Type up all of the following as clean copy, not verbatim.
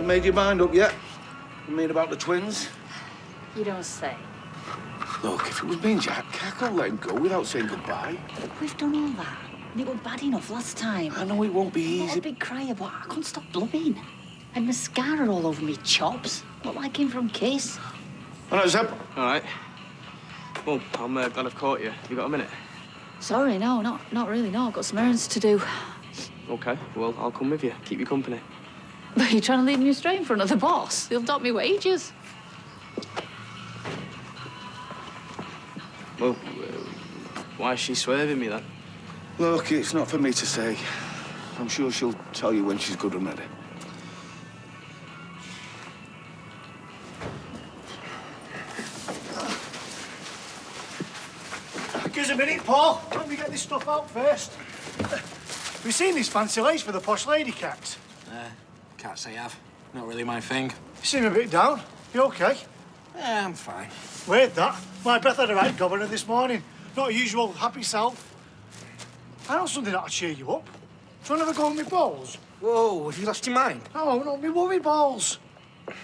You made your mind up yet? You made about the twins? You don't say. Look, if it was me and Jack, I can't let him go without saying goodbye. We've done all that. And it was bad enough last time. I know it won't be Not easy. a big crier, but I couldn't stop blubbing. And mascara all over me chops. Look like him from Kiss. All right, Zeb. All right. Well, I'm glad I've caught you. You got a minute? Sorry, no, not really, no. I've got some errands to do. Okay, well, I'll come with you. Keep you company. But you're trying to lead me astray in front of the boss. He'll dock me wages. Well, why is she swerving me, then? Look, it's not for me to say. I'm sure she'll tell you when she's good and ready. Give us a minute, Paul. Let me get this stuff out first. Have you seen this fancy lace for the posh lady cats? Can't say I have. Not really my thing. You seem a bit down. You okay? Yeah, I'm fine. Wait, that. My Beth had a right governor this morning. Not a usual happy self. I know something that'll cheer you up. Do you want to have a go at me balls? Whoa, have you lost your mind? No, not me worry balls. You've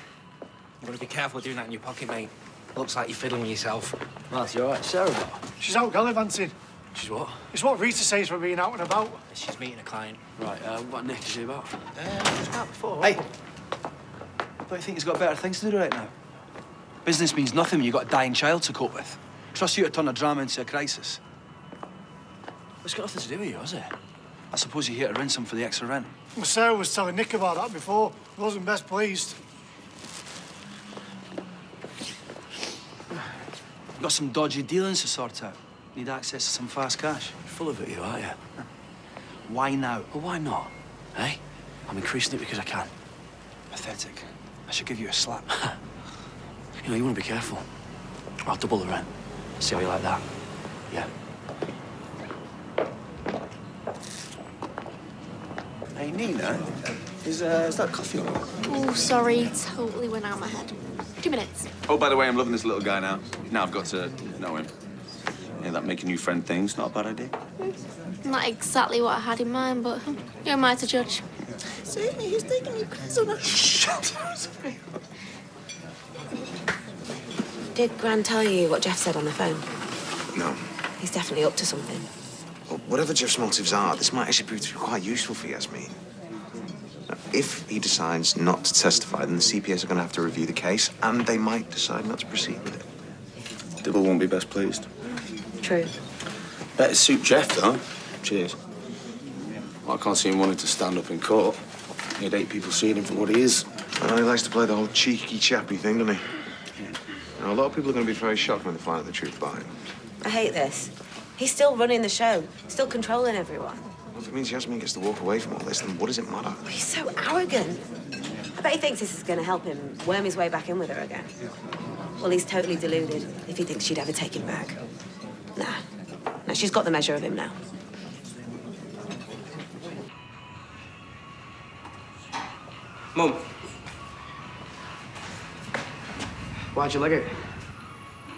got to be careful doing that in your pocket, mate. Looks like you're fiddling with yourself. Well, you're all right, Sarah. She's out gallivanting. She's what? It's what Rita says for being out and about. She's meeting a client. Right, what Nick is he about? Just out before. Hey, don't you think he's got better things to do right now? Business means nothing when you've got a dying child to cope with. Trust you to turn a drama into a crisis. It's got nothing to do with you, has it? I suppose you're here to rinse him for the extra rent. Well, Sarah was telling Nick about that before. He wasn't best pleased. Got some dodgy dealings to sort out. Need access to some fast cash. You're full of it, you are, you? Why now? Well, why not? Eh? I'm increasing it because I can. Pathetic. I should give you a slap. You know, you want to be careful. I'll double the rent. See how you like that? Yeah. Hey, Nina, is that coffee on? Oh, sorry. Totally went out of my head. 2 minutes. Oh, by the way, I'm loving this little guy now. Now I've got to know him. Yeah, that making new friend thing's not a bad idea. Not exactly what I had in mind, but who am I to judge? See, he's taking me prisoner. Shut up. Did Gran tell you what Jeff said on the phone? No. He's definitely up to something. Well, whatever Jeff's motives are, this might actually prove to be quite useful for Yasmin. Now, if he decides not to testify, then the CPS are going to have to review the case, and they might decide not to proceed with it. Dibble won't be best pleased. True. Better suit Jeff, though. Cheers. Well, I can't see him wanting to stand up in court. He'd hate people seeing him for what he is. Well, he likes to play the whole cheeky chappy thing, doesn't he? You know, a lot of people are going to be very shocked when they find out the truth about him. I hate this. He's still running the show, still controlling everyone. Well, if it means Yasmin gets to walk away from all this, then what does it matter? Oh, he's so arrogant. I bet he thinks this is going to help him worm his way back in with her again. Well, he's totally deluded if he thinks she'd ever take him back. Nah. No, she's got the measure of him now. Mum. Why'd you leg it?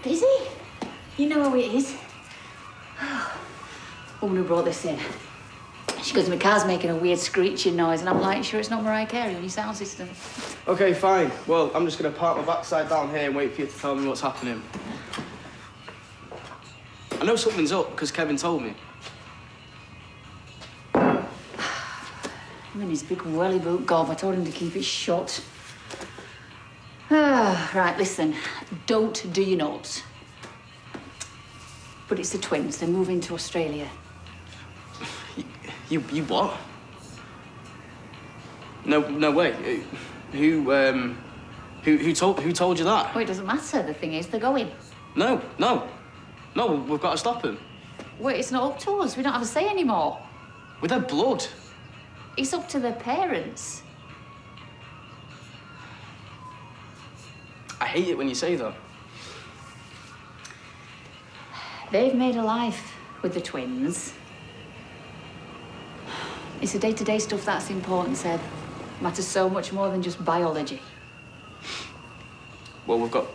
Busy? You know who it is. Woman who brought this in. She goes, my car's making a weird screeching noise, and I'm like, sure it's not Mariah Carey on your sound system. Okay, fine. Well, I'm just going to park my backside down here and wait for you to tell me what's happening. I know something's up, because Kevin told me. I'm in his big welly boot gob. I told him to keep it shut. Right, listen. Don't do your notes. But it's the twins. They're moving to Australia. You what? No way. Who told you that? Oh, it doesn't matter. The thing is, they're going. No, we've got to stop him. Wait, it's not up to us. We don't have a say anymore. With their blood. It's up to their parents. I hate it when you say that. They've made a life with the twins. It's the day-to-day stuff that's important, Seb. Matters so much more than just biology. Well, we've got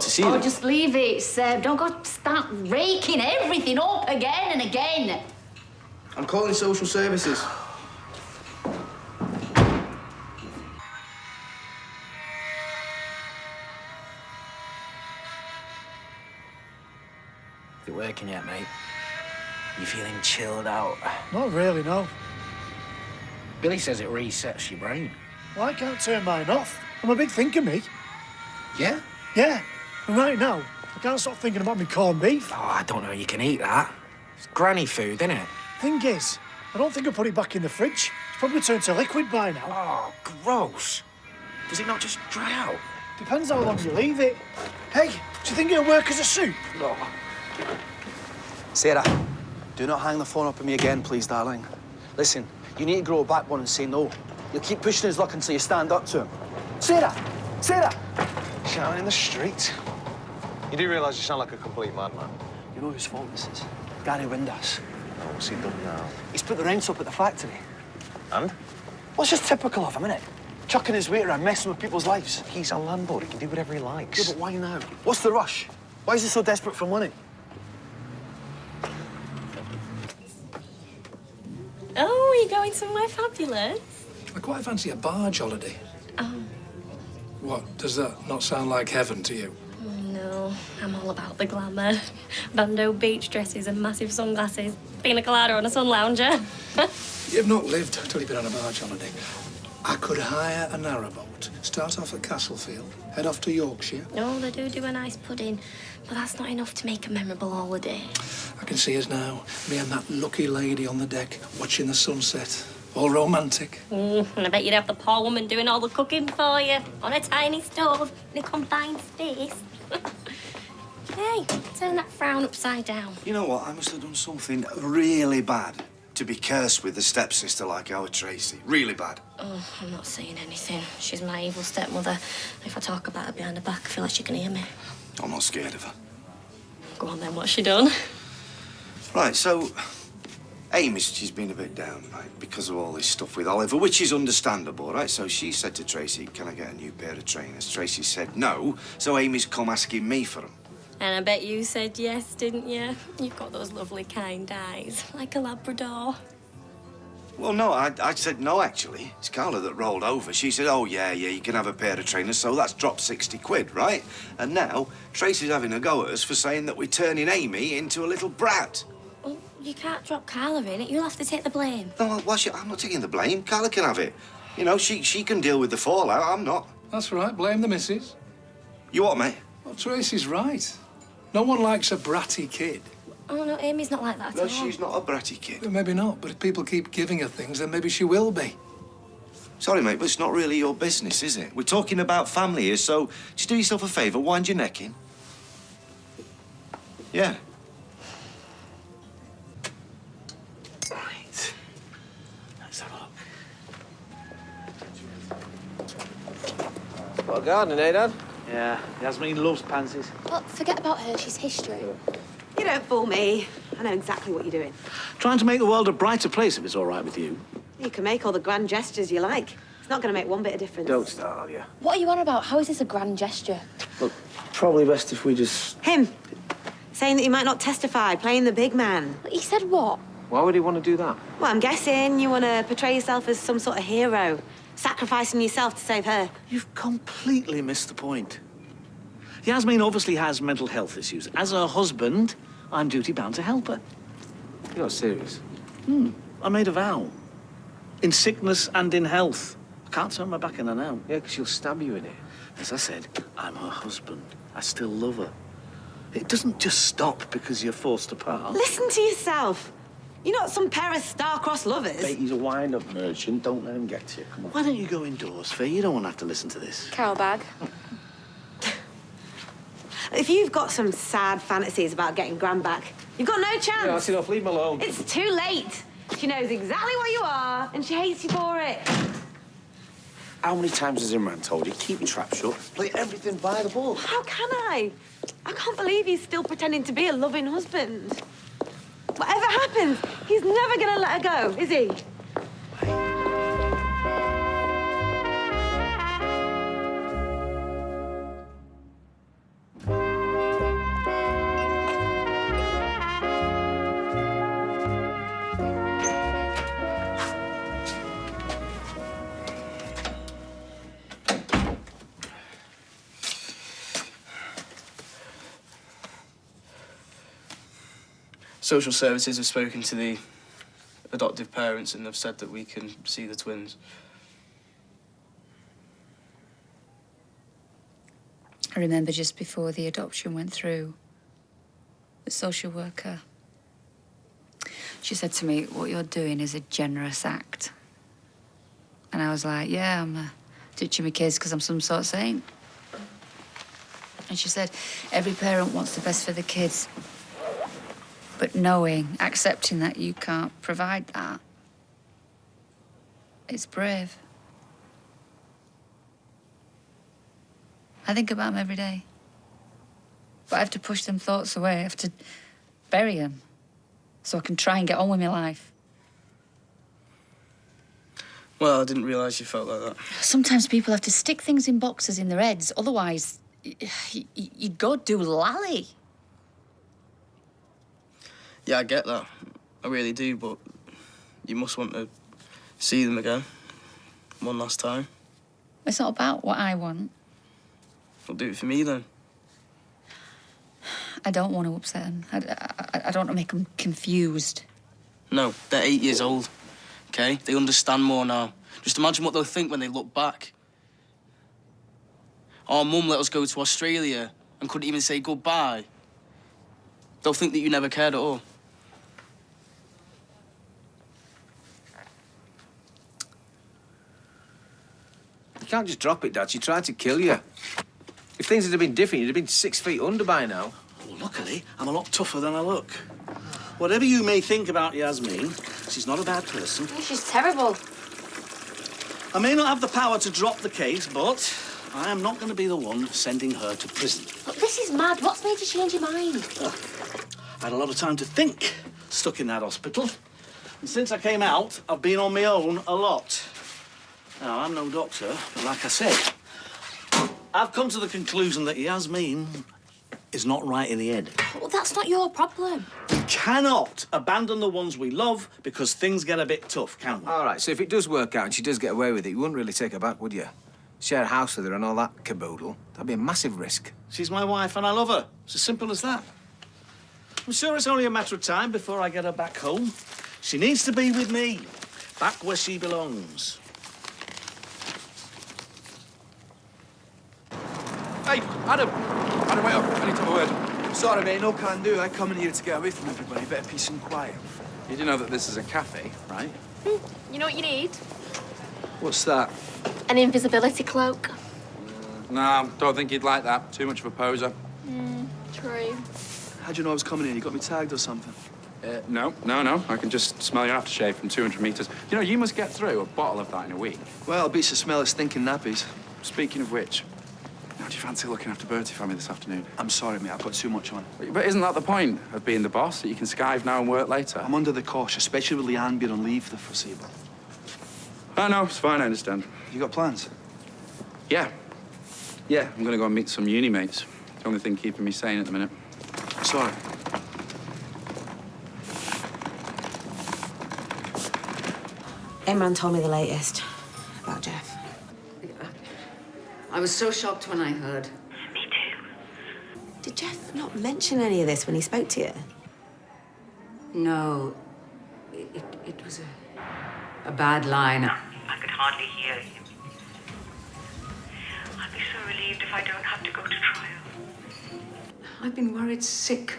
to see them. Oh, just leave it, Seb. Don't go start raking everything up again and again. I'm calling social services. Is it working yet, mate? You feeling chilled out? Not really, no. Billy says it resets your brain. Well, I can't turn mine off. I'm a big thinker, me. Yeah? Yeah. And right now, I can't stop thinking about me corned beef. Oh, I don't know you can eat that. It's granny food, isn't it? Thing is, I don't think I put it back in the fridge. It's probably turned to liquid by now. Oh, gross. Does it not just dry out? Depends how long you leave it. Hey, do you think it'll work as a soup? No. Sarah, do not hang the phone up on me again, please, darling. Listen, you need to grow a backbone and say no. You'll keep pushing his luck until you stand up to him. Sarah! Sarah! Shouting in the street. You do realise you sound like a complete madman? You know whose fault this is? Gary Windass. Oh, what's he done now? He's put the rents up at the factory. And? Well, it's just typical of him, innit? Chucking his weight around, messing with people's lives. He's a landlord. He can do whatever he likes. Yeah, but why now? What's the rush? Why is he so desperate for money? Oh, are you going somewhere fabulous? I quite fancy a barge holiday. Oh. What, does that not sound like heaven to you? No, I'm all about the glamour. Bandeau beach dresses and massive sunglasses. Pina colada on a sun lounger. You've not lived until you've been on a barge holiday. I could hire a narrowboat, start off at Castlefield, head off to Yorkshire. No, they do a nice pudding, but that's not enough to make a memorable holiday. I can see us now, me and that lucky lady on the deck, watching the sunset. All romantic. And I bet you'd have the poor woman doing all the cooking for you on a tiny stove in a confined space. Hey, turn that frown upside down. You know what? I must have done something really bad to be cursed with a stepsister like our Tracy. Really bad. Oh, I'm not saying anything. She's my evil stepmother. If I talk about her behind her back, I feel like she can hear me. I'm not scared of her. Go on then, what's she done? Right, so Amy, she's been a bit down, right, because of all this stuff with Oliver, which is understandable, right? So she said to Tracy, can I get a new pair of trainers? Tracy said no, so Amy's come asking me for them. And I bet you said yes, didn't you? You've got those lovely kind eyes, like a Labrador. Well, no, I said no, actually. It's Carla that rolled over. She said, oh, yeah, you can have a pair of trainers, so that's dropped 60 quid, right? And now Tracy's having a go at us for saying that we're turning Amy into a little brat. Well, you can't drop Carla in it. You'll have to take the blame. No, I'm not taking the blame. Carla can have it. You know, she can deal with the fallout. I'm not. That's right, blame the missus. You what, mate? Well, Tracy's right. No one likes a bratty kid. Oh, no, Amy's not like that at No, all. she's not a bratty kid. Well, maybe not, but if people keep giving her things, then maybe she will be. Sorry, mate, but it's not really your business, is it? We're talking about family here, so just do yourself a favour, wind your neck in. Yeah. Right. Let's have a look. What a garden, eh, Dad? Yeah, Yasmin loves pansies. Well, forget about her. She's history. You don't fool me. I know exactly what you're doing. Trying to make the world a brighter place, if it's all right with you. You can make all the grand gestures you like. It's not going to make one bit of difference. Don't start, are you? What are you on about? How is this a grand gesture? Look, probably best if we just... Him. Saying that he might not testify, playing the big man. He said what? Why would he want to do that? Well, I'm guessing you want to portray yourself as some sort of hero, sacrificing yourself to save her. You've completely missed the point. Yasmin obviously has mental health issues. As her husband, I'm duty-bound to help her. You're not serious. I made a vow. In sickness and in health. I can't turn my back on her now. Yeah, because she'll stab you in it. As I said, I'm her husband. I still love her. It doesn't just stop because you're forced apart. Listen to yourself. You're not some pair of star-crossed lovers. Mate, he's a wind-up merchant. Don't let him get to you. Come on. Why don't you go indoors, Faye? You don't want to have to listen to this. Carol bag. If you've got some sad fantasies about getting Gran back, you've got no chance. Yeah, that's enough. Leave him alone. It's too late. She knows exactly what you are, and she hates you for it. How many times has Imran told you, keep your trap shut, play everything by the book? How can I? I can't believe he's still pretending to be a loving husband. Whatever happens, he's never gonna let her go, is he? Social services have spoken to the adoptive parents and have said that we can see the twins. I remember just before the adoption went through, the social worker, she said to me, what you're doing is a generous act. And I was like, yeah, I'm ditching my kids because I'm some sort of saint. And she said, every parent wants the best for the kids. But knowing, accepting that you can't provide that, it's brave. I think about them every day. But I have to push them thoughts away. I have to bury them so I can try and get on with my life. Well, I didn't realise you felt like that. Sometimes people have to stick things in boxes in their heads. Otherwise, you'd go do lally. Yeah, I get that. I really do, but you must want to see them again. One last time. It's not about what I want. Well, do it for me, then. I don't want to upset them. I don't want to make them confused. No, they're 8 years old, OK? They understand more now. Just imagine what they'll think when they look back. Our mum let us go to Australia and couldn't even say goodbye. They'll think that you never cared at all. You can't just drop it, Dad. She tried to kill you. If things had been different, you'd have been 6 feet under by now. Well, luckily, I'm a lot tougher than I look. Whatever you may think about Yasmin, she's not a bad person. She's terrible. I may not have the power to drop the case, but I am not going to be the one sending her to prison. Look, this is mad. What's made you change your mind? I had a lot of time to think, stuck in that hospital. And since I came out, I've been on my own a lot. Now, I'm no doctor, but like I said, I've come to the conclusion that Yasmin is not right in the head. Well, that's not your problem. We cannot abandon the ones we love because things get a bit tough, can we? All right, so if it does work out and she does get away with it, you wouldn't really take her back, would you? Share a house with her and all that caboodle. That'd be a massive risk. She's my wife and I love her. It's as simple as that. I'm sure it's only a matter of time before I get her back home. She needs to be with me, back where she belongs. Hey, Adam! Adam, wait up. I need to have a word. Sorry, mate, no can do. I come in here to get away from everybody. A bit of peace and quiet. You do know that this is a cafe, right? You know what you need? What's that? An invisibility cloak. No, don't think you'd like that. Too much of a poser. True. How'd you know I was coming in? You got me tagged or something? No. I can just smell your aftershave from 200 metres. You know, you must get through a bottle of that in a week. Well, it beats the smell of stinking nappies. Speaking of which, now, do you fancy looking after Bertie for me this afternoon? I'm sorry, mate. I've got too much on. But isn't that the point of being the boss, that you can skive now and work later? I'm under the cosh, especially with Leanne being on leave for the foreseeable. Oh, no, it's fine, I understand. You got plans? Yeah, I'm going to go and meet some uni mates. The only thing keeping me sane at the minute. Sorry. Imran told me the latest about Jeff. I was so shocked when I heard. Me too. Did Jeff not mention any of this when he spoke to you? No, it was a bad line. I could hardly hear him. I'll be so relieved if I don't have to go to trial. I've been worried sick.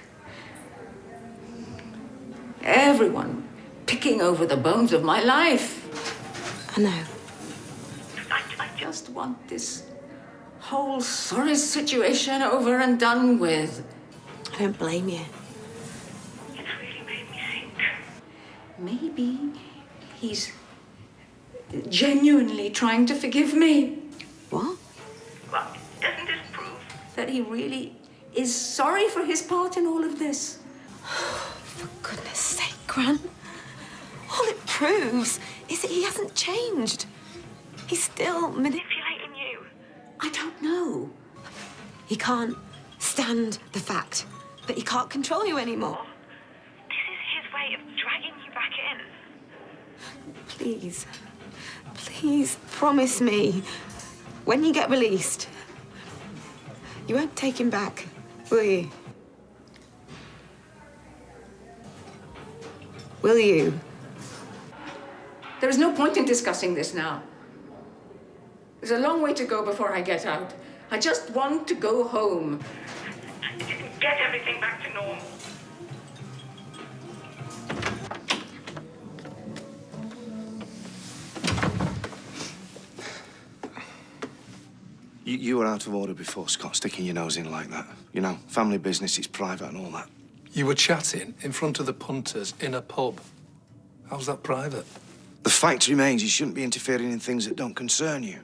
Everyone picking over the bones of my life. I know. I just want this whole sorry situation over and done with. I don't blame you. It's really made me think. Maybe he's genuinely trying to forgive me. What? Well, doesn't this prove? That he really is sorry for his part in all of this. For goodness sake, Gran. All it proves is that he hasn't changed. He's still manipulating you. I don't know. He can't stand the fact that he can't control you anymore. This is his way of dragging you back in. Please, please promise me, when you get released, you won't take him back, will you? Will you? There is no point in discussing this now. There's a long way to go before I get out. I just want to go home. Get everything back to normal. You were out of order before, Scott, sticking your nose in like that. You know, family business, it's private and all that. You were chatting in front of the punters in a pub. How's that private? The fact remains you shouldn't be interfering in things that don't concern you.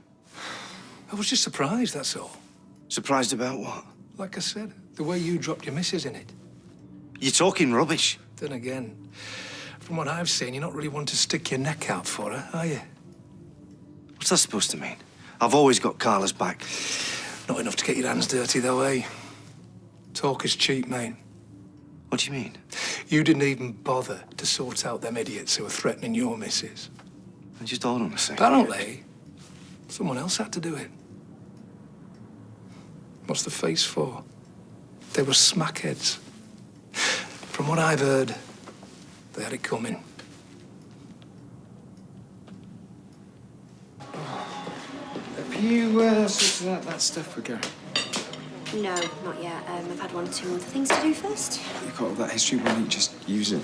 I was just surprised, that's all. Surprised about what? Like I said, the way you dropped your missus in it. You're talking rubbish. Then again, from what I've seen, you're not really one to stick your neck out for her, are you? What's that supposed to mean? I've always got Carla's back. Not enough to get your hands dirty, though, eh? Talk is cheap, mate. What do you mean? You didn't even bother to sort out them idiots who were threatening your missus. Just hold on a second. Apparently, someone else had to do it. What's the face for? They were smackheads. From what I've heard, they had it coming. Have you sorted out that stuff for Gary? No, not yet. I've had one or two other things to do first. You got all that history, why don't you just use it?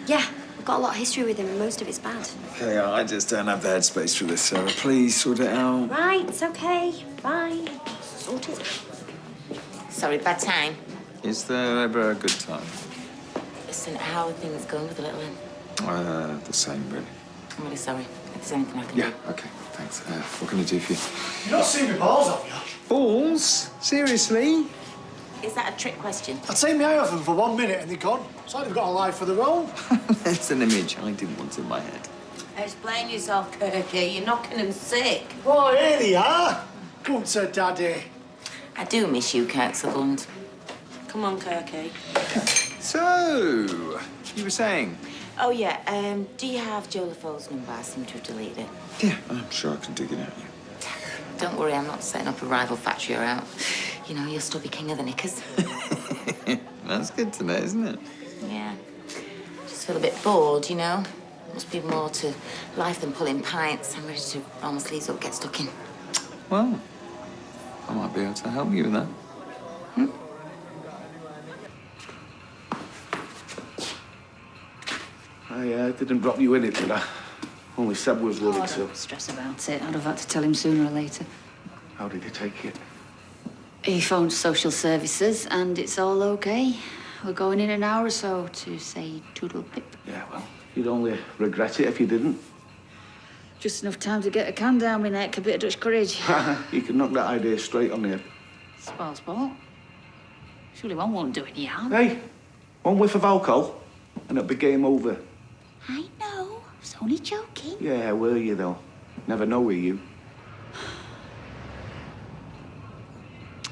Yeah, I've got a lot of history with him, and most of it's bad. Okay, I just don't have the headspace for this, Sarah. Please sort it out. Right, it's okay. Fine. Sort it. Sorry, bad time. Is there ever a good time? Listen, how are things going with the little one? The same, really. I'm really sorry. If there's anything I can Yeah, do. okay, thanks. What can I do for you? You're not seeing me balls, have you? Balls? Seriously? Is that a trick question? I take my eye off them for 1 minute and they're gone. It's like they've got a life of their own. That's an image I didn't want in my head. Explain yourself, Kirky. You're knocking them sick. Oh, here they are. Come to Daddy. I do miss you, Kirk Sutherland. Come on, Kirky. So, you were saying? Oh, yeah. Do you have Joe LaFoe's number? I seem to have deleted it. Yeah, I'm sure I can dig it out. Don't worry, I'm not setting up a rival factory or out. You know, you'll still be king of the knickers. That's good to know, isn't it? Yeah. Just feel a bit bored, you know? Must be more to life than pulling pints. I'm ready to roll my sleeves up, get stuck in. Well, I might be able to help you with that. I didn't drop you in it, did I? Only Seb was worried, so... Don't stress about it. I'd have had to tell him sooner or later. How did he take it? He phoned social services and it's all okay. We're going in an hour or so to say toodle pip. Yeah, well, you'd only regret it if you didn't. Just enough time to get a can down my neck, a bit of Dutch courage. You can knock that idea straight on the head. Spoil sport. Surely one won't do any harm. Hey, one whiff of alcohol and it'll be game over. I know. I was only joking. Yeah, were you, though? Never know with you.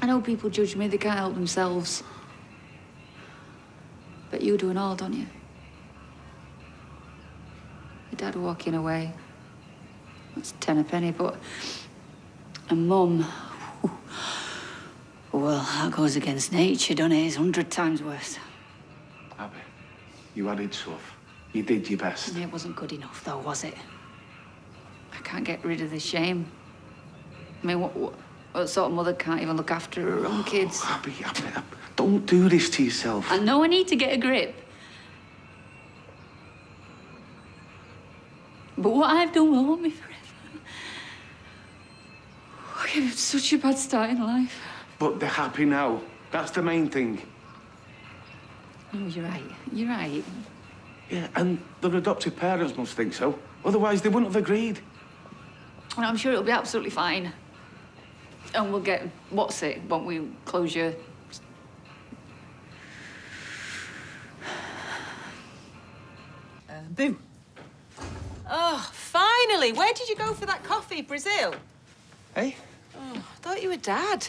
I know people judge me, they can't help themselves. But you do and all, don't you? Your dad walking away. That's 10 a penny, but... And Mum... Well, that goes against nature, doesn't it? It's 100 times worse. Abby, you had it tough. You did your best. It wasn't good enough, though, was it? I can't get rid of the shame. I mean, what sort of mother can't even look after her own kids? Abby, don't do this to yourself. I know I need to get a grip. But what I've done will haunt me forever. I gave him such a bad start in life. But they're happy now. That's the main thing. No, you're right. You're right. Yeah, and their adopted parents must think so. Otherwise, they wouldn't have agreed. And I'm sure it'll be absolutely fine. And we'll get, what's it, won't we? Closure. Boo. Oh, finally! Where did you go for that coffee? Brazil? Hey? Oh, I thought you were Dad.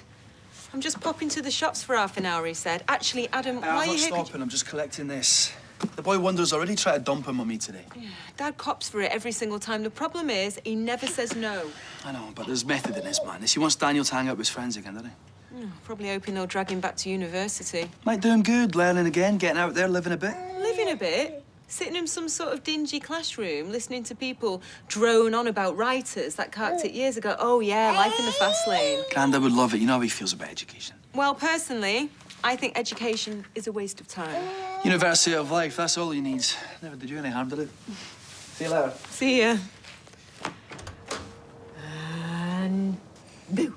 I'm just popping to the shops for half an hour, he said. Actually, Adam, why are I'm you not here? stopping, I'm just collecting this. The boy Wonder's already tried to dump him on me today. Yeah, Dad cops for it every single time. The problem is, he never says no. I know, but there's method in his madness. He wants Daniel to hang out with his friends again, doesn't he? Probably hoping they'll drag him back to university. Might do him good, learning again, getting out there, living a bit. Living a bit? Sitting in some sort of dingy classroom, listening to people drone on about writers that carked it years ago. Oh, yeah, life in the fast lane. Grandad would love it. You know how he feels about education. Well, personally, I think education is a waste of time. University of life, that's all he needs. Never did you any harm, did it? See you later. See ya. And boo.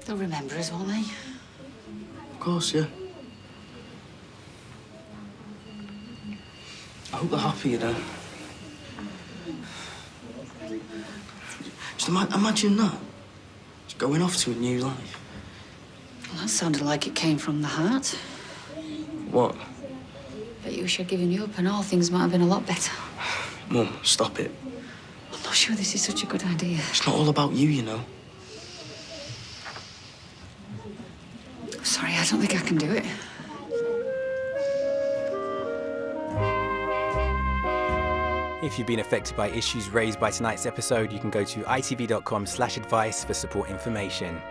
They'll remember us, won't they? Of course, yeah. I hope they're happy, you know. Just imagine that. Just going off to a new life. Well, that sounded like it came from the heart. What? Bet you wish I'd given you up and all things might have been a lot better. Mum, stop it. I'm not sure this is such a good idea. It's not all about you, you know. Sorry, I don't think I can do it. If you've been affected by issues raised by tonight's episode, you can go to itv.com/advice for support information.